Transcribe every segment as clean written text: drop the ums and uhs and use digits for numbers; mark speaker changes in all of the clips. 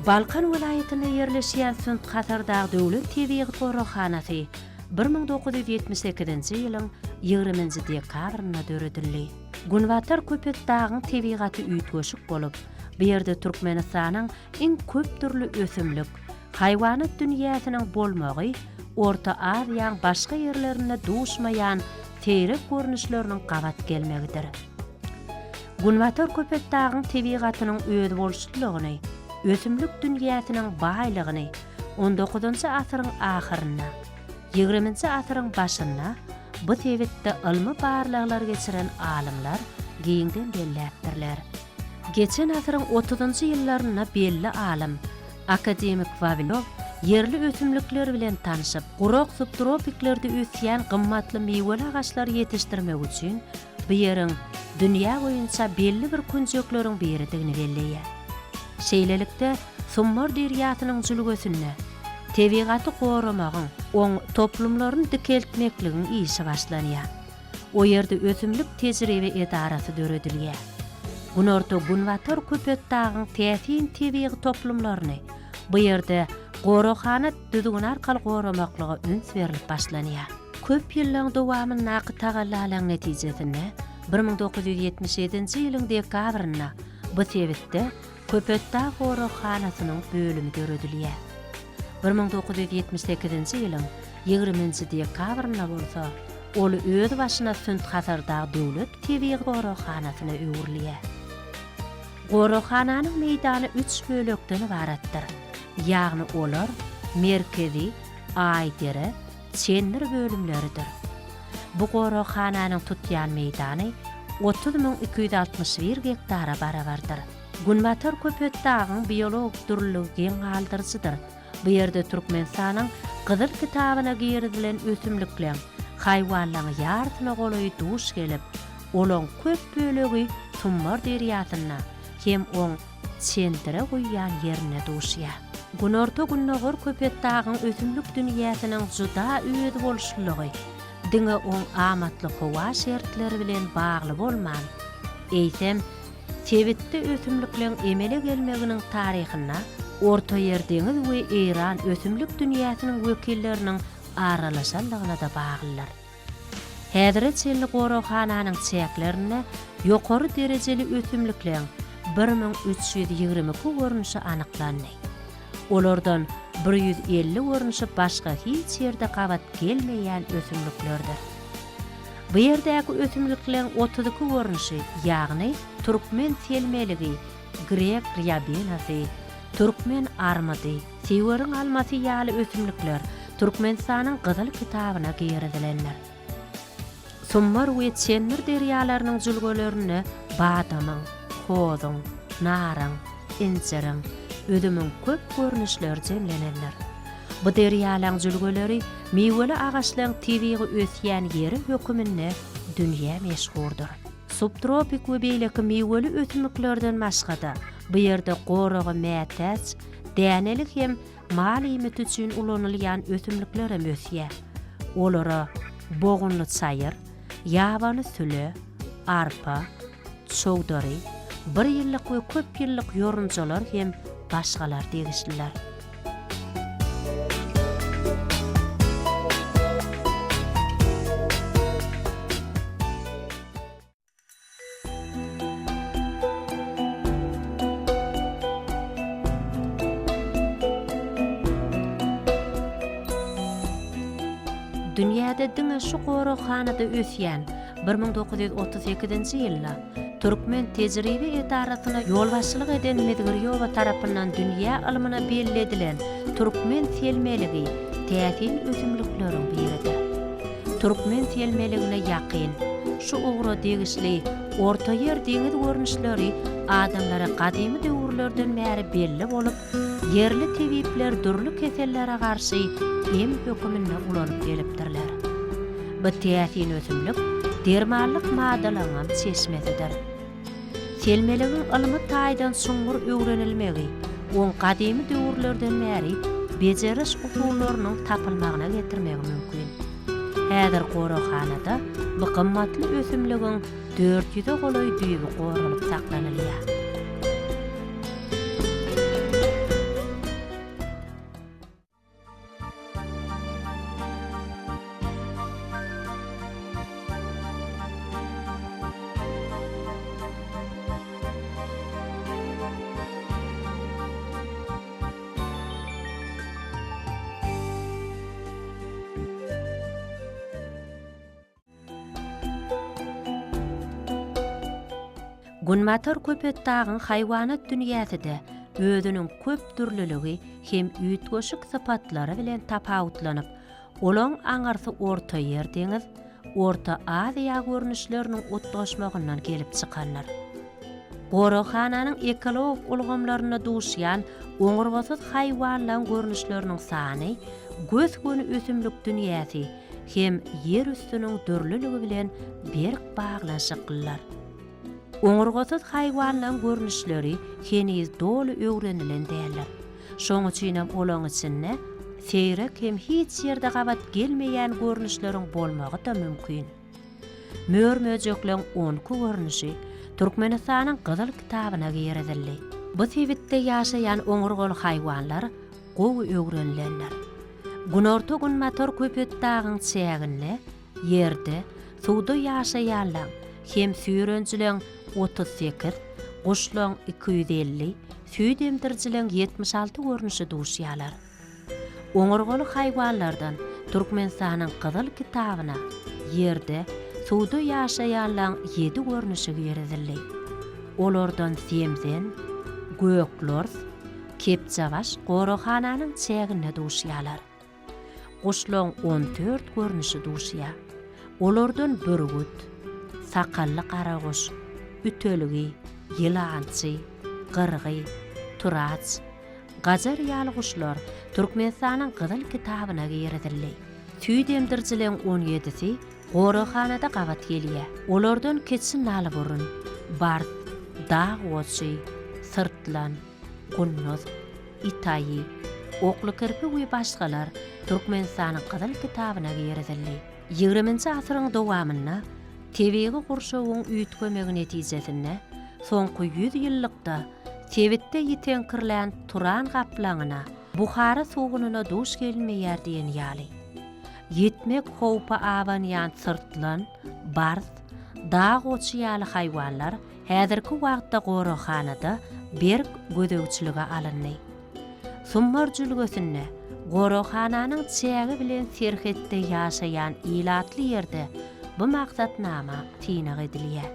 Speaker 1: Balkan vilayetine yerleşen Sünt Katardağı Döwlet Tebiği Gorahanasy 1978-nji ýylyň 20-nji dekabrynda döredildi. Gunwatar Köpet Dagyň tebigaty üýtgeşik bolup, bu ýerde Türkmenistanyň iň köp türlü ösümlik, haýwanat dünýäsiniň bolmagy, Orta Aziýaň başga ýerlerine duşmaýan teýrek görnüşleriniň gabat gelmegidir. Gunwatar Köpet Dagyň tebigatynyň öýde bolşuklygyny, ösümlik dünýäsiniň baýlygyny 19-njy asyryň ahyryna, 20-nji asyryň başyna bu tebitde ilmi barlyklar geçiren alimler giňden belläpdirler. Geçen asyryň 30-njy ýyllaryna belli alim, akademik Vavilov yerli ösümlikler bilen tanışyp, gurok subtropiklerde ösýän gymmatly meweli agaçlar ýetişdirmek üçin bu ýeriň dünýä boýunça belli bir künjekleriň biridigini belleýär. Şeýlelikde Summar derýasynyň jülgösünde tebigaty goramagyň, oň toplumlaryny dikeltmekligiň işi başlanýar. O ýerde ösümlik tejribe edarasy döredilýär. Gunorta Gunwatar Köpet Dagyň täsin tebiği toplumlaryny bu ýerde gorahanat düdügün arkaly goramaklyga üns berilip başlanýar. Köp ýyllaryň dowamyny naky tagallalaryň netijesinde 1977-nji ýylyň dekabrynda bu tebitde Köpet Dagy gorahanasynyň bölümi döredilýär. 1978-nji ýylyň 20-nji dekabrynda bolsa, ol öz başyna Sünt Katardagy Döwlet Tebiği gorahanasyna öwürlýär. Gorahananyň meýdany 3 bölekden ibaratdyr. Ýagny olar merkezi, aýdere, çendir bölümleridir. Bu gorahananyň tutýan meýdany 30.261 hektara barabardyr. Gunwatar Köpet Dagyň biologik türlügi galdyrjydyr. Bu ýerde Türkmenistanyň Gyzyl kitabyna girdilen ösümlikler, haýwanlaryň ýartyna golaý duş gelip, olaň köp bölegi Summar derýasyna hem oň çendire goýýan ýerine duşýar. Gunorta Gunnogor Köpet Dagyň ösümlik dünýäsiniň juda öýde bolşulygy, diňe oň amatly howa şertleri bilen bagly bolman, eýsem tebitde ösümlikleriň emele gelmeginiň taryhyna Orta Ýer deňiz we Iran ösümlik dünýäsiniň wekilleriniň aralaşanlygyna da baglylar. Häzirde çelli gorahananyň çäklerine ýokary derejeli ösümlikleriň 1322 görnüşi anyklandy. Olardan 150 görnüşi başga hiç ýerde gabat gelmeýän ösümliklerdir. Bu ýerdäki ösümlikleriň 32 görnüşi, ýagny Türkmen selmeligi, Grek ryabenasy, Türkmen armady, Siweriň almasy ýaly ösümlikler Türkmenistanyň Gyzyl kitabyna girdilenler. Summar we çendir derýalarynyň jülgelerini badamyň, hozyň, naryň, inciriň, ödümüň köp görnüşleri jemlenenler. Bu derýalaryň jülgeleri meweli agaçlaryň tebiği ösýän ýeri höküminde dünýä meşhurdur. Subtropik we beýleki meweli ösümliklerden başgada bu ýerde goragy mätäç, dänelik hem mal ýymyty üçin ulanylýan ösümlikler hem ösýär. Olara bogunly çaýır, ýabany süle, arpa, çowdary, bir ýyllyk we köp ýyllyk ýorunjalar hem başgalar degişliler. Dünýäde diňe şu gorahanada ösýän 1938-nji ýylda Türkmen tejribe edarasyna ýolbaşçylyk eden Medgirýowa tarapyndan dünýä ilmine belledilen Türkmen selmeligi täsin ösümlikleriň biridir. Türkmen selmeligine ýakyn şu ugro degişli Orta Ýer deňiz görnüşleri adamlara gadymy döwürlerden bäri belli bolup, yerli tebipler dürlü kesellere garşy hem hökümine ulanyp gelipdirler. Bu täsin ösümlik dermanlyk madalaryň çeşmesidir. Selmeligiň ilmi taýdan soňgur öwrenilmegi, oň gadymy döwürlerden bäri bejeriş usullarynyň tapylmagyna getirmegi mümkin. Häzir gorahanada bu gymmatly ösümligiň 400 golaý düýbi goralyp saklanylýar. Gunmatar köpet dağın hayvanat dünyasida özünün köp türlüligi hem ütgöşük sıfatlary bilen tapawutlanyp, olaň aňarsy orta ýer deňiz, Orta Aziýa görnüşleriniň otgaşmagyndan gelip çykanlar. Goroxananyň ekologik ulgamlaryna duşýan oňurgasyz haýwanlaryň görnüşleriniň sany, göz göni ösümlik dünýäsi hem ýer üstüniň dörlüligi bilen berk baglanşyklar. Oňurgasyz haýwanlaryň görnüşleri heniz doly öwrenilen däldir. Şoň üçin hem olaň içinde seýrek hem hiç ýerde gabat gelmeýän görnüşleriň bolmagy da mümkin. Mörmöjekleň 10 görnüşi Türkmenistanyň Gyzyl kitabyna giýerildi. Bu sebitde ýaşaýan oňurgaly haýwanlar gowy öwrenilenler. Günorta gunmatar köpet dağyň çäginde ýerde suwda ýaşaýanlar hem süýrençileň 38, guşlaň 250, süýdemdirçileň 76 görnüşi duşýarlar. Oňurgaly haýwanlardan Türkmenistanyň Gyzyl kitabyna ýerde suwda ýaşaýanlar 7 görnüşi giýerildi. Olardan semzen, göklörs, kepçabaş goroxananyň çäginde duşýarlar. Guşlaň 14 görnüşi duşýar. Olardan bürgüt, sakally garaguş, ütöligi, ýylançy, gyrgy, turaç, gajar ýaly guşlar Türkmenistanyň Gyzyl kitabyna giýerildi. Süýdemdirçileň 17-si goroxanada gabat gelýär. Olardan keçin naly burun, bart, dağ oçy, sırtlan, gunnuz, itayi, oklu kirpi we başgalar Türkmenistanyň Gyzyl kitabyna giýerildi. 20-nji asyryň dowamyna tebigi gurşawyň üýtgemegi netijesinde soňky 100 ýyllykda Tebitde ýitenkirlän Turan gaplanyna Buhara soğununa duş gelmeýär diýen ýaly. Yetmek howpa abanýan sırtlan, bars, dağ oçy ýaly haýwanlar häzirki wagtda goroxanada berk gödegçiligi alyndy. Summar jülgesinde goroxananyň çägi bilen serhetde ýaşaýan ilatly ýerde bu maksatnama tinag edilýär.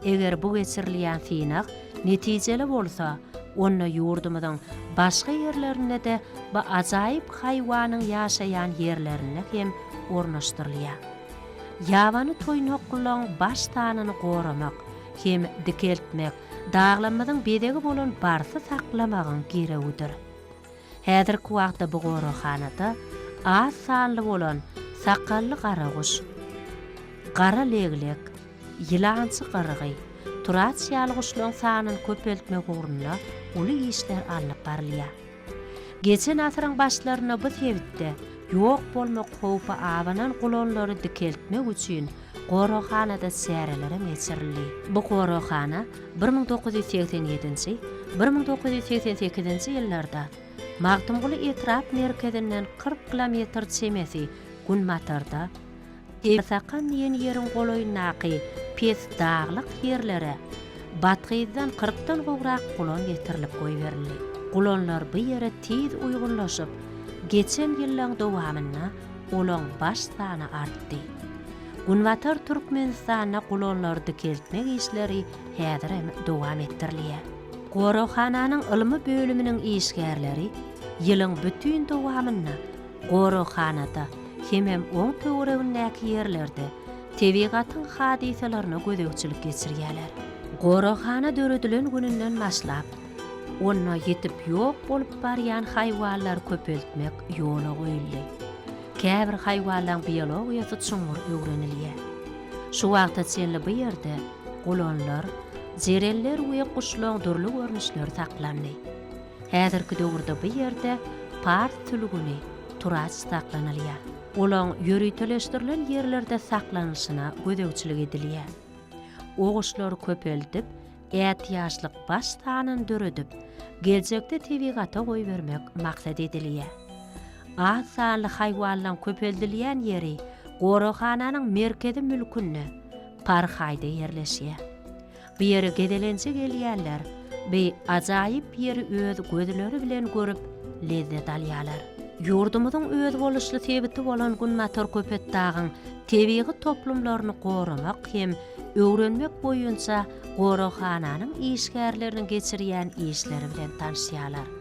Speaker 1: Eger bu geçirilýän tinag netijeli bolsa, onda ýurdumyzyň başga ýerlerinde de bu ajaýyp haýwanyň ýaşaýan ýerlerine hem ornaşdyrylýar. Ýabany toýnaklaryň baş tanyny goramak hem dikeltmek, daglanmadan bedegi bolan barsy saklamagyň geregidir. Häzirki wagtda bu goroxanada az sanly bolan sakally garaguş, gara leglek, ýylançy gyrgy, turaç ýaly guşlaryň sanyny köpeltmek ugrunda uly işler alınıp barylýar. Geçen asyryň başlaryna bu sebitde ýok bolmak howpa abanan gulanlary dikeltmek üçin goroxanada särelere geçirildi. Bu goroxana 1987-nji, 1988-nji ýyllarda Magtumguly etrap merkezinden 40 kilometr çemesi Gunmatarda Sakan diýen ýeriň goloýundaky pes daglyk ýerlere batgyzdan 40-dan gowrak gulan getirilip goýberildi. Gulanlar bu ýere tiz uýgunlaşyp, geçen ýyllaryň dowamyna olaň baş sany artdy. Gunmatar Türkmenistanyna gulanlary dikeltmek işleri häzir hem dowam etdirilýär. Goroxananyň ilmi bölüminiň işgärleri ýylyň bütün dowamyna goroxanada hem oň töweregindäki ýerlerde tebigatyň hadiselerini gödegçilik geçirýärler. Goroxana döredilen gününden başlap, ona ýetip ýok bolup barýan haýwanlar köpeltmek ýola goýuldy. Käbir haýwanlaryň biologiýasy çuňur öwrenilýär. Şu wagtda çenli bu ýerde gulanlar, jereller we guşlaryň dürli görnüşleri saklandy. Häzirki döwürde bu ýerde part tülgüni, turaç saklanylýar. Olaň ýöriteleşdirilen ýerlerde saklanyşyna gödegçilik edilýär. Oğuşlar köpeltip, ätýaşlyk baş tanyny döredip, geljekde tebigata goýbermek maksat edilýär. Az sanly haýwanlaryň köpeldilýän ýeri goroxananyň merkezi mülkünde Parhaýda ýerleşýär. Bu ýere gedelençe gelýärler, bu ajaýyp ýeri öz gözleri bilen görüp lezzet alýarlar. Ýurdumyzyň öz boluşly sebiti bolan Gunmatar köpet dağyň tebigi toplumlaryny goramak hem öwrenmek boýunça goraxananyň işgärlerini geçirýän işleri bilen tanışýarlar.